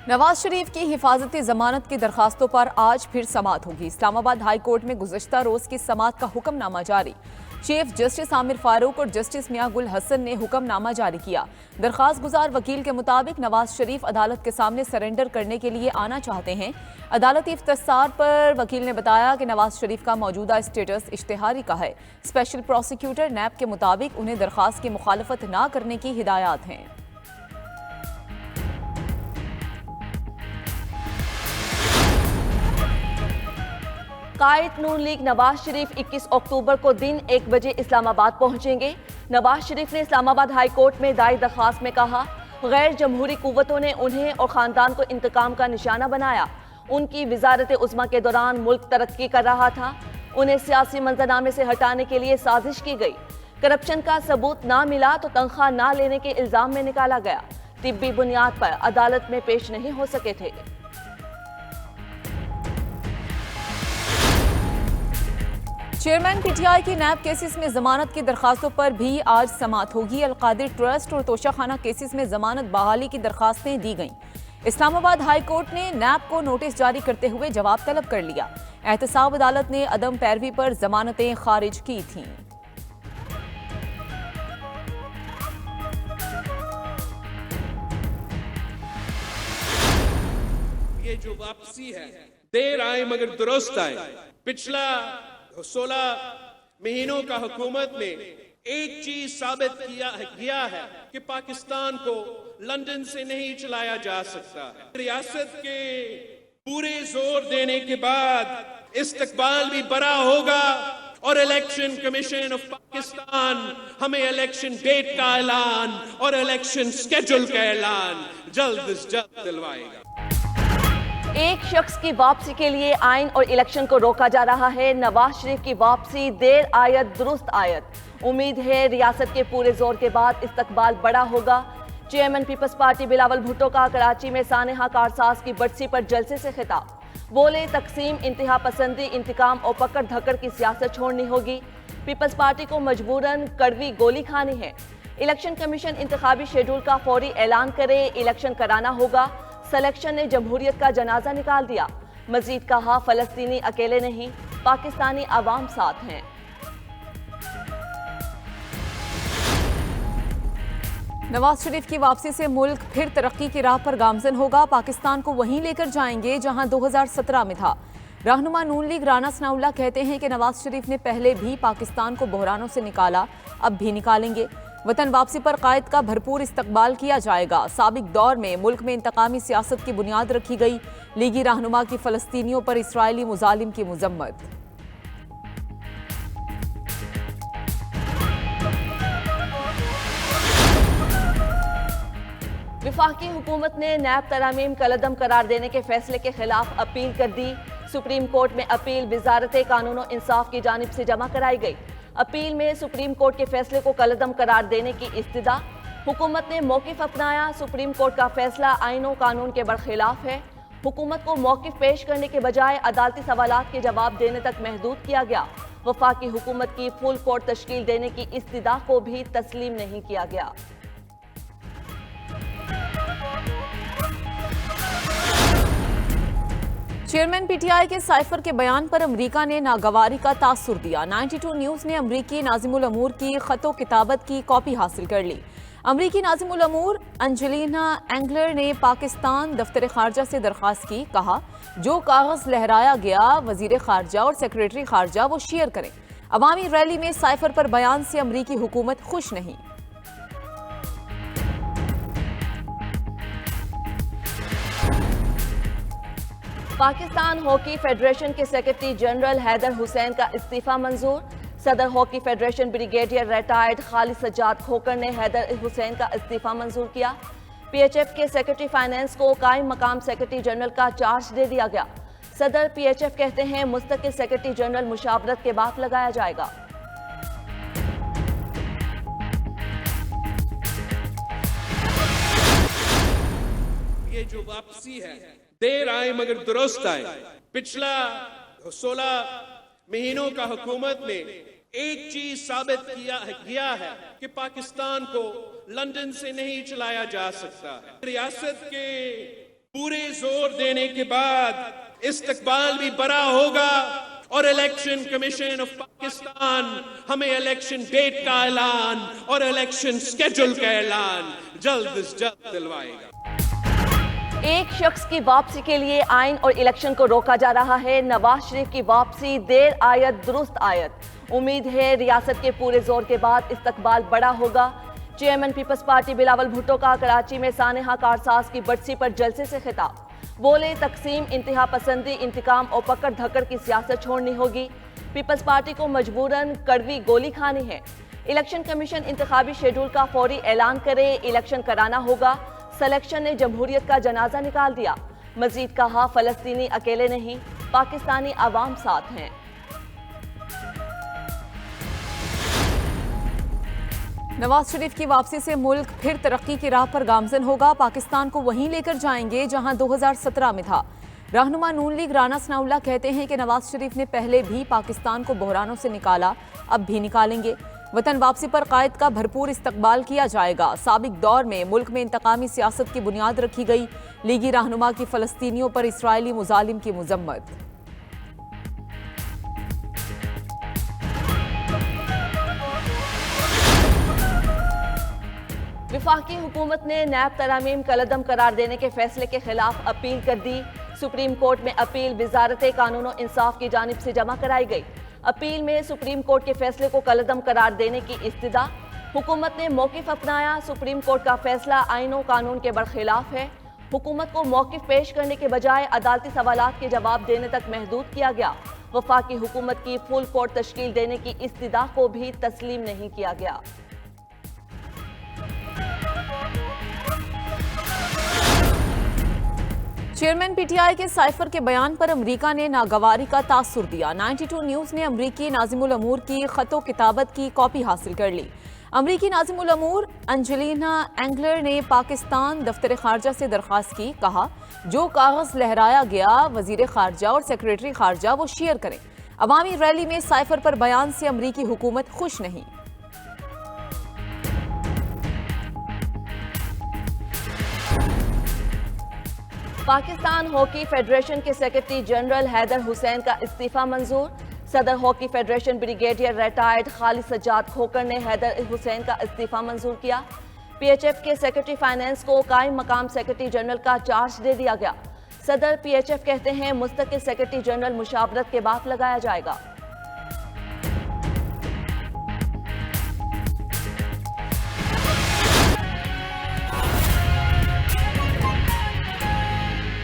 नवाज शरीफ की हिफाजती जमानत की दरखास्तों पर आज फिर समाअत होगी। इस्लामाबाद हाई कोर्ट में गुज़श्ता रोज की समाअत का हुक्मनामा जारी। चीफ जस्टिस आमिर फारूक और जस्टिस मियां गुल हसन ने हुक्मनामा जारी किया। दरखास्त गुजार वकील के मुताबिक नवाज शरीफ अदालत के सामने सरेंडर करने के लिए आना चाहते हैं। अदालती इफ्तिसार पर वकील ने बताया कि नवाज शरीफ का मौजूदा स्टेटस इश्तिहारी का है। स्पेशल प्रोसिक्यूटर नैब के मुताबिक उन्हें दरखास्त की मुखालफत न करने की हिदायत हैं। कायद नून लीग नवाज शरीफ 21 अक्टूबर को दिन 1 बजे इस्लामाबाद पहुंचेंगे। नवाज शरीफ ने इस्लामाबाद हाई कोर्ट में दायर दरखास्त में कहा, गैर जमहूरी कुव्वतों ने उन्हें और खानदान को इंतकाम का निशाना बनाया। उनकी वजारत उज़्मा के दौरान मुल्क तरक्की कर रहा था। उन्हें सियासी मंजरनामे से हटाने के लिए साजिश की गई। करप्शन का सबूत ना मिला तो तनख्वाह ना लेने के इल्जाम में निकाला गया। तिब्बी बुनियाद पर अदालत में पेश नहीं हो सके थे। चेयरमैन पीटीआई की नैब केसेस में जमानत की दरखास्तों पर भी आज समाअत होगी। अलकादिर ट्रस्ट और तोशाखाना केसेस में जमानत बहाली की दरखास्तें दी गईं। इस्लामाबाद हाई कोर्ट ने नैब को नोटिस जारी करते हुए जवाब तलब कर लिया। एहतसाब अदालत ने अदम पैरवी पर जमानतें खारिज की थीं। ये जो वापसी है, देर आए मगर दुरुस्त आए। पिछला 16 महीनों का हुकूमत ने एक चीज साबित किया है कि पाकिस्तान को लंदन से नहीं चलाया जा सकता। रियासत के पूरे जोर देने के बाद इस्तकबाल भी बड़ा होगा और इलेक्शन कमीशन ऑफ पाकिस्तान हमें इलेक्शन डेट का ऐलान और इलेक्शन स्केड्यूल का ऐलान जल्द से जल्द दिलवाएगा। एक शख्स की वापसी के लिए आइन और इलेक्शन को रोका जा रहा है। नवाज शरीफ की वापसी देर आयत दुरुस्त आयत। उम्मीद है रियासत के पूरे जोर के बाद इस्तकबाल बड़ा होगा। Chairman Peoples Party Bilawal Bhutto का कराची में सानेहा कारसाज की बरसी पर जलसे से खिताब। बोले, तकसीम, इंतहा पसंदी, इंतकाम और पकड़ धकड़ की सियासत छोड़नी होगी। पीपल्स पार्टी को मजबूरन कड़वी गोली खानी है। इलेक्शन कमीशन इंतखाबी शेड्यूल का फौरी ऐलान करे। इलेक्शन कराना होगा। सिलेक्शन ने जमहूरियत का जनाजा निकाल दिया। मजीद कहा, फलस्तीनी अकेले नहीं, पाकिस्तानी अवाम साथ हैं। नवाज शरीफ की वापसी से मुल्क फिर तरक्की की राह पर गामजन होगा। पाकिस्तान को वहीं लेकर जाएंगे जहां 2017 में था। रहनुमा नून लीग राना सनाउल्लाह कहते हैं कि नवाज शरीफ ने पहले भी पाकिस्तान को बहरानों से निकाला, अब भी निकालेंगे। वतन वापसी पर कायद का भरपूर इस्तकबाल किया जाएगा। साबिक दौर में मुल्क में इंतकामी सियासत की बुनियाद रखी गई। लीगी रहनुमा की फलस्तीनियों पर इसराइली मुजालिम की मुजम्मत। वफाकी हुकूमत ने नैब तरामीम कलदम करार देने के फैसले के खिलाफ अपील कर दी। सुप्रीम कोर्ट में अपील वजारत कानून और इंसाफ की जानिब से जमा कराई गई। अपील में सुप्रीम कोर्ट के फैसले को कलदम करार देने की इस्तदा। हुकूमत ने मौकिफ अपनाया। सुप्रीम कोर्ट का फैसला आईन और कानून के बरखिलाफ है। हुकूमत को मौकिफ पेश करने के बजाय अदालती सवालात के जवाब देने तक महदूद किया गया। वफाकी हुकूमत की फुल कोर्ट तश्कील देने की इस्तदा को भी तस्लीम नहीं किया गया। चेयरमैन पीटीआई के साइफर के बयान पर अमरीका ने नागवारी का तासुर दिया। 92 न्यूज ने अमरीकी नाज़िमुल अमूर की खतो किताबत की कॉपी हासिल कर ली। अमरीकी नाज़िमुल अमूर एंजेलिना एंगलर ने पाकिस्तान दफ्तर खारजा से दरख्वास्त की। कहा, जो कागज लहराया गया वजीर खारजा और सेक्रेटरी खारजा वो शेयर करें। अवामी रैली में साइफर पर बयान से अमरीकी हुकूमत खुश नहीं। पाकिस्तान हॉकी फेडरेशन के सेक्रेटरी जनरल हैदर हुसैन का इस्तीफा मंजूर। सदर hockey federation brigadier retired Khalid Sajjad Khokhar ने हैदर हुसैन का इस्तीफा मंजूर किया। पीएचएफ के सेक्रेटरी फाइनेंस को कायम मकाम सेक्रेटरी जनरल का चार्ज दे दिया गया। सदर पीएचएफ कहते हैं, मुस्तकिल सेक्रेटरी जनरल मुशावरत के बाद लगाया जाएगा। ये जो वापसी है, देर आए मगर दुरुस्त आए। पिछला 16 महीनों का हुकूमत ने एक चीज साबित किया है कि पाकिस्तान को लंदन से नहीं चलाया जा सकता। रियासत के पूरे जोर देने के बाद इस्तकबाल भी बड़ा होगा और इलेक्शन कमीशन ऑफ पाकिस्तान हमें इलेक्शन डेट का ऐलान और इलेक्शन स्केड्यूल का ऐलान जल्द से जल्द दिलवाएगा। एक शख्स की वापसी के लिए आइन और इलेक्शन को रोका जा रहा है। नवाज शरीफ की वापसी देर आयत दुरुस्त आयत। उम्मीद है रियासत के पूरे जोर के बाद इस्तकबाल बड़ा होगा। Chairman Peoples Party Bilawal Bhutto का कराची में सानेहा कारसाज की बरसी पर जलसे से खिताब। बोले तकसीम, इंतहा पसंदी, इंतकाम और पकड़ धकड़ की सियासत छोड़नी होगी। पीपल्स पार्टी को मजबूरन कड़वी गोली खानी है। इलेक्शन कमीशन इंतखाबी शेड्यूल का फौरी ऐलान करे, इलेक्शन कराना होगा। सिलेक्शन ने जमहूरियत का जनाजा निकाल दिया। मजीद कहा, फलस्तीनी अकेले नहीं, पाकिस्तानी अवाम साथ हैं। नवाज शरीफ की वापसी से मुल्क फिर तरक्की की राह पर गामजन होगा। पाकिस्तान को वहीं लेकर जाएंगे जहां 2017 में था। रहनुमा नून लीग राना सनाउल्लाह कहते हैं कि नवाज शरीफ ने पहले भी पाकिस्तान को बहरानों से निकाला, अब भी निकालेंगे। वतन वापसी पर कायद का भरपूर इस्तकबाल किया जाएगा। साबिक दौर में मुल्क में इंतकामी सियासत की बुनियाद रखी गई। लीगी रहनुमा की फलस्तीनियों पर इसराइली मुजालिम की मुजम्मत। विफाकी हुकूमत ने नैब तरामीम कलअदम करार देने के फैसले के खिलाफ अपील कर दी। सुप्रीम कोर्ट में अपील वजारत कानून और इंसाफ की जानिब से जमा कराई गई। अपील में सुप्रीम कोर्ट के फैसले को कलअदम करार देने की इस्तदा। हुकूमत ने मौकिफ अपनाया। सुप्रीम कोर्ट का फैसला आईन और कानून के बरखिलाफ है। हुकूमत को मौकिफ पेश करने के बजाय अदालती सवालात के जवाब देने तक महदूद किया गया। वफाकी हुकूमत की फुल कोर्ट तश्कील देने की इस्तदा को भी तस्लीम नहीं किया गया। चेयरमैन पीटीआई के साइफर के बयान पर अमरीका ने नागवारी का तासुर दिया। 92 न्यूज़ ने अमरीकी नाज़िमुल अमूर की खतो किताबत की कॉपी हासिल कर ली। अमरीकी नाज़िमुल अमूर एंजेलिना एंगलर ने पाकिस्तान दफ्तर खारजा से दरख्वास्त की। कहा, जो कागज़ लहराया गया वजीर खारजा और सेक्रेटरी खारजा वो शेयर करें। अवामी रैली में साइफर पर बयान से अमरीकी हुकूमत खुश नहीं। पाकिस्तान हॉकी फेडरेशन के सेक्रेटरी जनरल हैदर हुसैन का इस्तीफा मंजूर। सदर hockey federation brigadier retired Khalid Sajjad Khokhar ने हैदर हुसैन का इस्तीफा मंजूर किया। पीएचएफ के सेक्रेटरी फाइनेंस को कायम मकाम सेक्रेटरी जनरल का चार्ज दे दिया गया। सदर पीएचएफ कहते हैं मुस्तकिल सेक्रेटरी जनरल मुशावरत के बाद लगाया जाएगा।